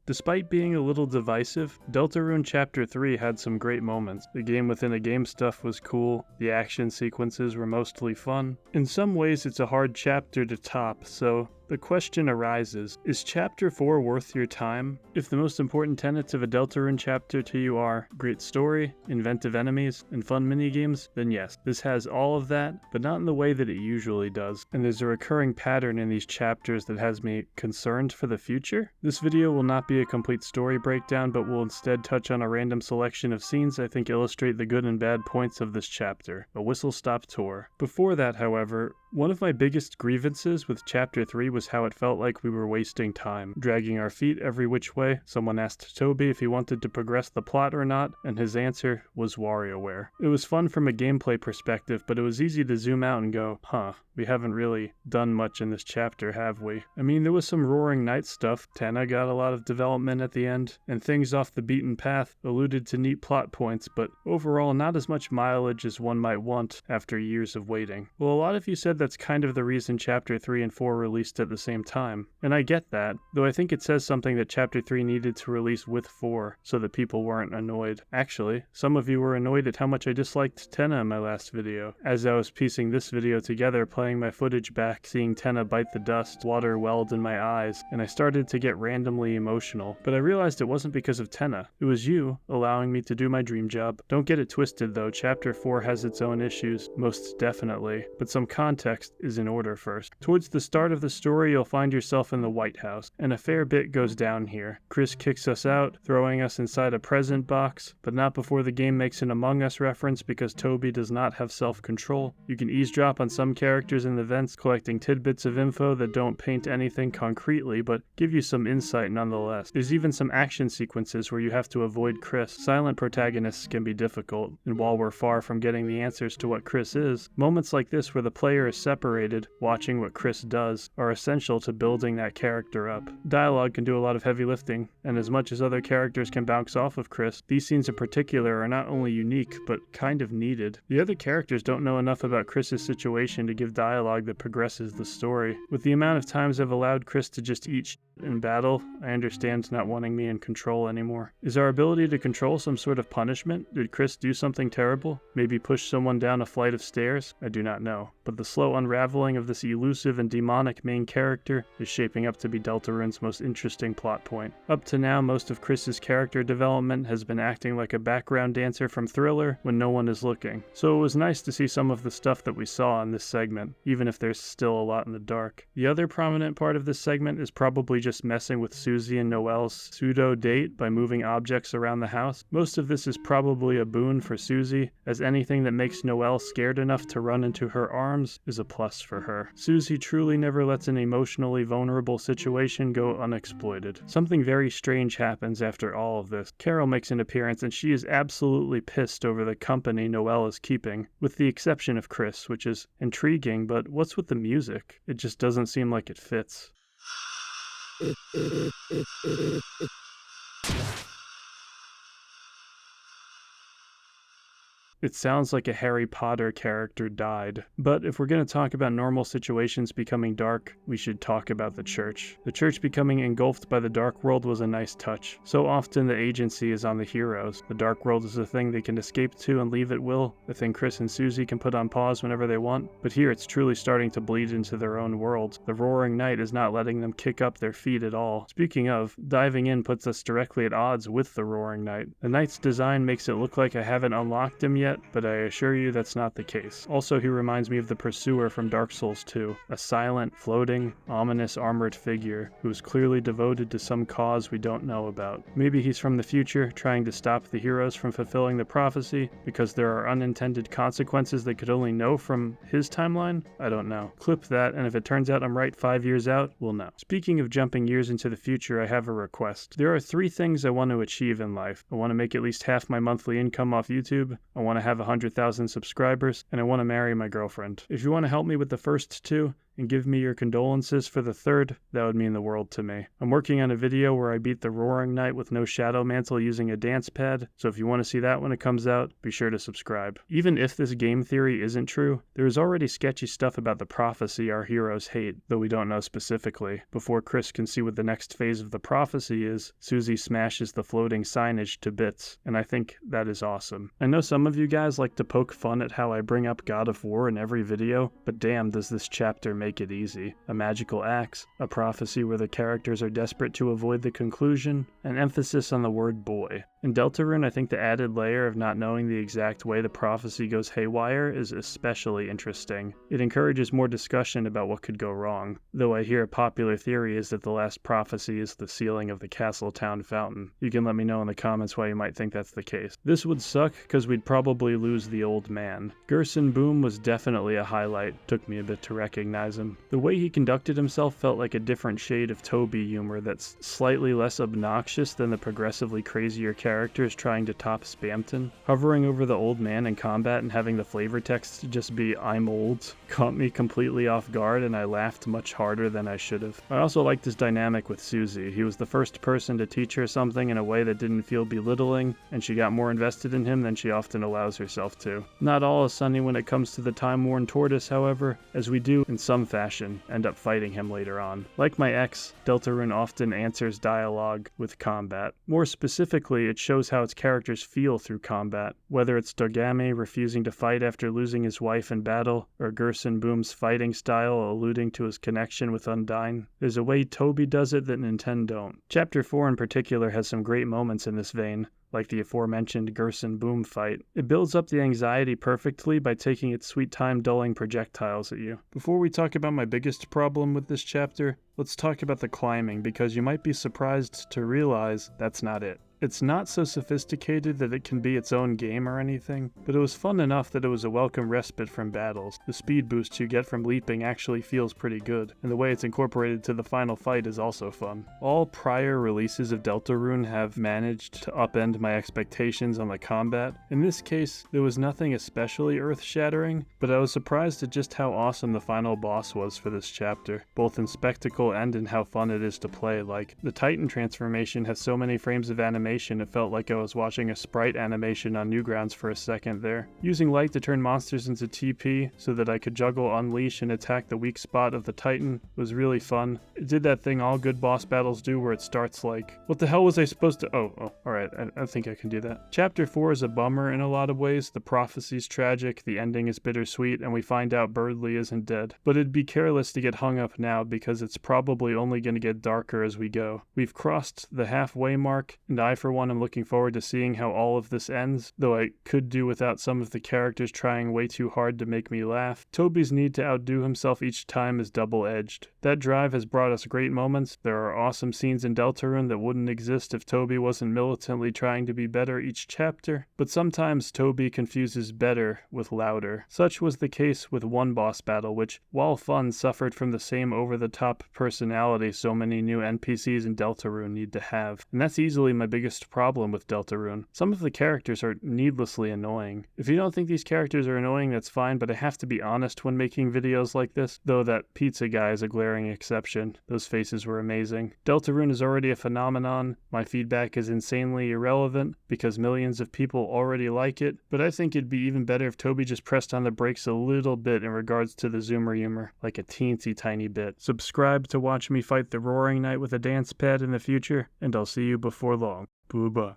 Despite being a little divisive, Deltarune Chapter 3 had some great moments. The game within a game stuff was cool, the action sequences were mostly fun. In some ways it's a hard chapter to top, so the question arises, is Chapter 4 worth your time? If the most important tenets of a Deltarune chapter to you are great story, inventive enemies, and fun minigames, then yes, this has all of that, but not in the way that it usually does. And there's a recurring pattern in these chapters that has me concerned for the future. This video will not be a complete story breakdown, but will instead touch on a random selection of scenes I think illustrate the good and bad points of this chapter, a whistle-stop tour. Before that, however, one of my biggest grievances with Chapter 3 was how it felt like we were wasting time, dragging our feet every which way. Someone asked Toby if he wanted to progress the plot or not, and his answer was WarioWare. It was fun from a gameplay perspective, but it was easy to zoom out and go, we haven't really done much in this chapter, have we? I mean, there was some Roaring Knight stuff, Tenna got a lot of development at the end, and things off the beaten path alluded to neat plot points, but overall not as much mileage as one might want after years of waiting. Well, a lot of you said that's kind of the reason Chapter 3 and 4 released at the same time, and I get that, though I think it says something that Chapter 3 needed to release with 4 so that people weren't annoyed. Actually, some of you were annoyed at how much I disliked Tenna in my last video. As I was piecing this video together, playing my footage back, seeing Tenna bite the dust, water welled in my eyes, and I started to get randomly emotional. But I realized it wasn't because of Tenna. It was you allowing me to do my dream job. Don't get it twisted though, Chapter 4 has its own issues, most definitely, but some context is in order first. Towards the start of the story, you'll find yourself in the White House, and a fair bit goes down here. Chris kicks us out, throwing us inside a present box, but not before the game makes an Among Us reference because Toby does not have self-control. You can eavesdrop on some characters in the vents, collecting tidbits of info that don't paint anything concretely, but give you some insight nonetheless. There's even some action sequences where you have to avoid Chris. Silent protagonists can be difficult, and while we're far from getting the answers to what Chris is, moments like this where the player is separated, watching what Chris does, are essential to building that character up. Dialogue can do a lot of heavy lifting, and as much as other characters can bounce off of Chris, these scenes in particular are not only unique, but kind of needed. The other characters don't know enough about Chris's situation to give dialogue that progresses the story. With the amount of times I've allowed Chris to just eat shit in battle, I understand not wanting me in control anymore. Is our ability to control some sort of punishment? Did Chris do something terrible? Maybe push someone down a flight of stairs? I do not know. But the slow unraveling of this elusive and demonic main character is shaping up to be Deltarune's most interesting plot point. Up to now, most of Chris's character development has been acting like a background dancer from Thriller when no one is looking. So it was nice to see some of the stuff that we saw in this segment, even if there's still a lot in the dark. The other prominent part of this segment is probably just messing with Susie and Noelle's pseudo-date by moving objects around the house. Most of this is probably a boon for Susie, as anything that makes Noelle scared enough to run into her arms is a plus for her. Susie truly never lets an emotionally vulnerable situation go unexploited. Something very strange happens after all of this. Carol makes an appearance and she is absolutely pissed over the company Noelle is keeping, with the exception of Chris, which is intriguing, but what's with the music? It just doesn't seem like it fits. It sounds like a Harry Potter character died. But if we're going to talk about normal situations becoming dark, we should talk about the church. The church becoming engulfed by the dark world was a nice touch. So often the agency is on the heroes. The dark world is a thing they can escape to and leave at will, a thing Chris and Susie can put on pause whenever they want. But here it's truly starting to bleed into their own world. The Roaring Knight is not letting them kick up their feet at all. Speaking of, diving in puts us directly at odds with the Roaring Knight. The Knight's design makes it look like I haven't unlocked him yet, but I assure you that's not the case. Also, he reminds me of the Pursuer from Dark Souls 2, a silent, floating, ominous armored figure who is clearly devoted to some cause we don't know about. Maybe he's from the future, trying to stop the heroes from fulfilling the prophecy, because there are unintended consequences they could only know from his timeline? I don't know. Clip that, and if it turns out I'm right 5 years out, we'll know. Speaking of jumping years into the future, I have a request. There are 3 things I want to achieve in life. I want to make at least half my monthly income off YouTube, I want to have 100,000 subscribers, and I want to marry my girlfriend. If you want to help me with the first 2, and give me your condolences for the third, that would mean the world to me. I'm working on a video where I beat the Roaring Knight with no Shadow Mantle using a dance pad, so if you want to see that when it comes out, be sure to subscribe. Even if this game theory isn't true, there is already sketchy stuff about the prophecy our heroes hate, though we don't know specifically. Before Chris can see what the next phase of the prophecy is, Susie smashes the floating signage to bits, and I think that is awesome. I know some of you guys like to poke fun at how I bring up God of War in every video, but damn does this chapter make it easy. A magical axe, a prophecy where the characters are desperate to avoid the conclusion, an emphasis on the word boy. In Deltarune, I think the added layer of not knowing the exact way the prophecy goes haywire is especially interesting. It encourages more discussion about what could go wrong, though I hear a popular theory is that the last prophecy is the sealing of the Castle Town fountain. You can let me know in the comments why you might think that's the case. This would suck because we'd probably lose the old man. Gerson Boom was definitely a highlight, took me a bit to recognize him. The way he conducted himself felt like a different shade of Toby humor that's slightly less obnoxious than the progressively crazier characters trying to top Spamton. Hovering over the old man in combat and having the flavor text just be "I'm old" caught me completely off guard, and I laughed much harder than I should have. I also liked his dynamic with Susie. He was the first person to teach her something in a way that didn't feel belittling, and she got more invested in him than she often allows herself to. Not all is sunny when it comes to the time-worn tortoise, however, as we do, in some fashion, end up fighting him later on. Like my ex, Deltarune often answers dialogue with combat. More specifically, it shows how its characters feel through combat, whether it's Dogame refusing to fight after losing his wife in battle, or Gerson Boom's fighting style alluding to his connection with Undyne. There's a way Toby does it that Nintendo don't. Chapter 4 in particular has some great moments in this vein, like the aforementioned Gerson Boom fight. It builds up the anxiety perfectly by taking its sweet time dulling projectiles at you. Before we talk about my biggest problem with this chapter, let's talk about the climbing, because you might be surprised to realize that's not it. It's not so sophisticated that it can be its own game or anything, but it was fun enough that it was a welcome respite from battles. The speed boost you get from leaping actually feels pretty good, and the way it's incorporated to the final fight is also fun. All prior releases of Deltarune have managed to upend my expectations on the combat. In this case, there was nothing especially earth-shattering, but I was surprised at just how awesome the final boss was for this chapter, both in spectacle and in how fun it is to play. Like, the Titan transformation has so many frames of animation it felt like I was watching a sprite animation on Newgrounds for a second there. Using light to turn monsters into TP so that I could juggle Unleash and attack the weak spot of the Titan was really fun. It did that thing all good boss battles do where it starts like, what the hell was I supposed to— oh, alright, I think I can do that. Chapter 4 is a bummer in a lot of ways. The prophecy's tragic, the ending is bittersweet, and we find out Birdly isn't dead. But it'd be careless to get hung up now because it's probably only going to get darker as we go. We've crossed the halfway mark, and I for one am looking forward to seeing how all of this ends, though I could do without some of the characters trying way too hard to make me laugh. Toby's need to outdo himself each time is double-edged. That drive has brought us great moments. There are awesome scenes in Deltarune that wouldn't exist if Toby wasn't militantly trying to be better each chapter, but sometimes Toby confuses better with louder. Such was the case with one boss battle, which, while fun, suffered from the same over-the-top personality so many new NPCs in Deltarune need to have, and that's easily my biggest problem with Deltarune. Some of the characters are needlessly annoying. If you don't think these characters are annoying, that's fine, but I have to be honest when making videos like this, though that pizza guy is a glaring exception. Those faces were amazing. Deltarune is already a phenomenon. My feedback is insanely irrelevant because millions of people already like it, but I think it'd be even better if Toby just pressed on the brakes a little bit in regards to the zoomer humor, like a teensy tiny bit. Subscribe to watch me fight the Roaring Knight with a dance pad in the future, and I'll see you before long. Booba.